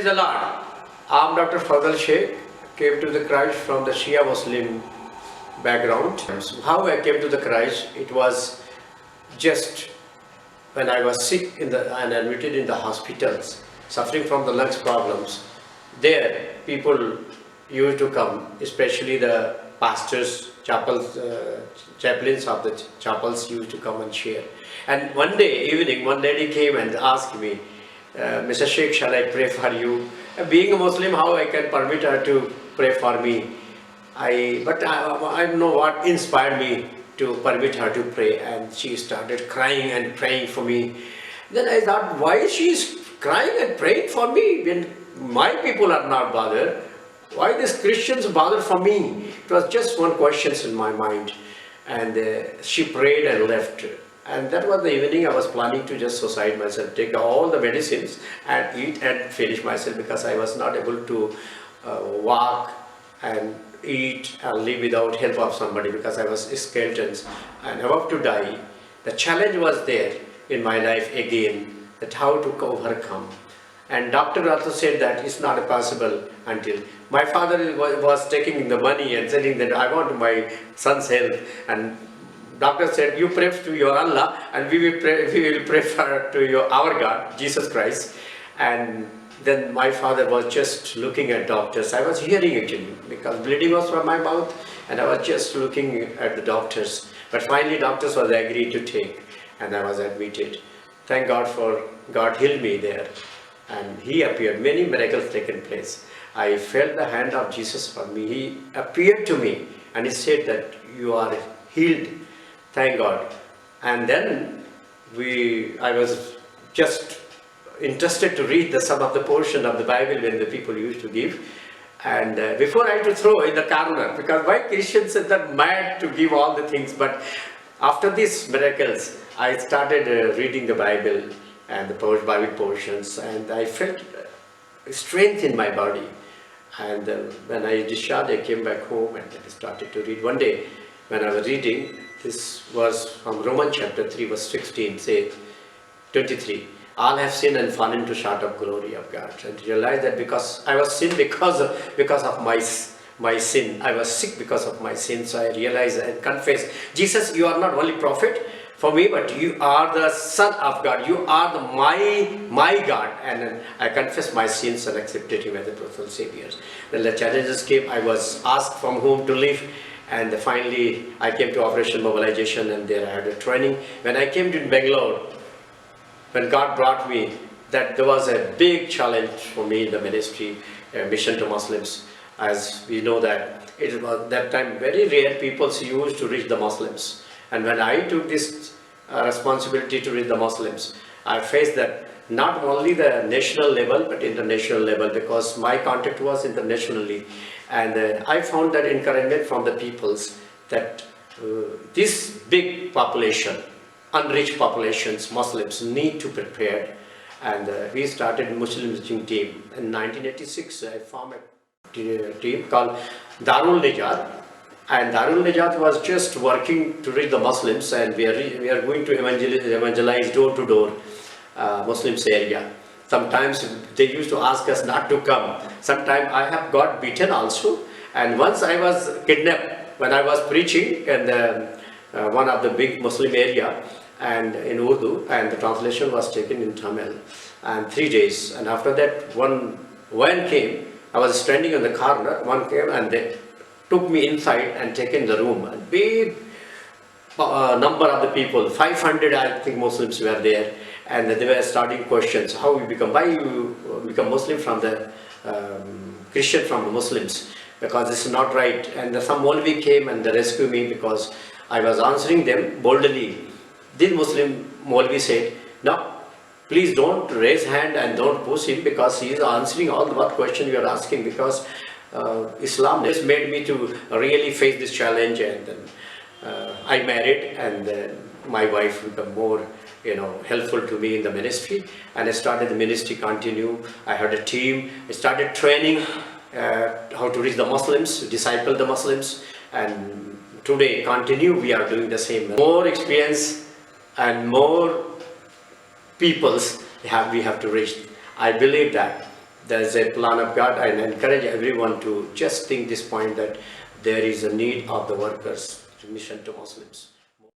Praise the Lord. I'm Dr. Fazal Sheikh, came to the Christ from the Shia Muslim background. How I came to the Christ, it was just when I was sick and admitted in the hospitals, suffering from the lungs problems. There, people used to come, especially the pastors, chaplains of the chapels used to come and share. And one day, evening, one lady came and asked me, Mr. Sheikh, shall I pray for you? Being a Muslim, how I can permit her to pray for me? But I don't know what inspired me to permit her to pray, and she started crying and praying for me. Then I thought, why she's crying and praying for me when my people are not bothered? Why these Christians bother for me? It was just one question in my mind, and she prayed and left. And that was the evening I was planning to just suicide myself, take all the medicines and eat and finish myself, because I was not able to walk and eat and live without help of somebody, because I was skeletons and about to die. The challenge was there in my life again, that how to overcome. And doctor also said that it's not possible until my father was taking the money and saying that I want my son's health, and doctor said, you pray to your Allah and we will pray to our God, Jesus Christ. And then my father was just looking at doctors. I was hearing actually, because bleeding was from my mouth, and I was just looking at the doctors. But finally doctors was agreed to take, and I was admitted. Thank God for God healed me there. And he appeared, many miracles taken place. I felt the hand of Jesus for me. He appeared to me and he said that you are healed. Thank God. And then I was just interested to read some of the portion of the Bible when the people used to give. And before I had to throw in the corner, because why Christians are that mad to give all the things. But after these miracles, I started reading the Bible and the Bible portions, and I felt strength in my body. And when I discharged, I came back home and I started to read. One day, when I was reading, this was from Romans chapter 3, verse 16, say 23. All have sinned and fallen short of glory of God. And realized that because I was sinned because of my sin, I was sick because of my sin. So I realized and confessed, Jesus, you are not only prophet for me, but you are the Son of God. You are my God. And I confessed my sins and accepted Him as a personal Savior. Then the challenges came. I was asked from whom to live. And finally, I came to Operation Mobilization, and there I had a training. When I came to Bangalore, when God brought me, that there was a big challenge for me in the ministry, mission to Muslims. As we know that it was that time very rare people used to reach the Muslims. And when I took this responsibility to reach the Muslims, I faced that not only the national level but international level, because my contact was internationally. And I found that encouragement from the peoples that this big population, unreached populations, Muslims need to prepare. And we started Muslim team. In 1986, I formed a team called Darul Nijat. And Darul Nijat was just working to reach the Muslims, and we are going to evangelize door to door Muslims area. Sometimes they used to ask us not to come. Sometimes I have got beaten also. And once I was kidnapped when I was preaching in one of the big Muslim area and in Urdu, and the translation was taken in Tamil. And 3 days. And after that, one van came. I was standing in the corner. One came and they took me inside and taken the room. A big number of the people, 500 I think Muslims were there. And they were starting questions, why you become Muslim from the Christian from the Muslims, because this is not right. And some Maulvi came and they rescued me, because I was answering them boldly. This Muslim Maulvi said, no, please don't raise hand and don't push him, because he is answering all what question you are asking, because Islam has made me to really face this challenge. And then I married, and then my wife became more helpful to me in the ministry, and I started the ministry continue. I had a team. I started training how to reach the Muslims, disciple the Muslims, and today continue. We are doing the same. More experience and more peoples we have to reach. I believe that there is a plan of God. I encourage everyone to just think this point, that there is a need of the workers to mission to Muslims.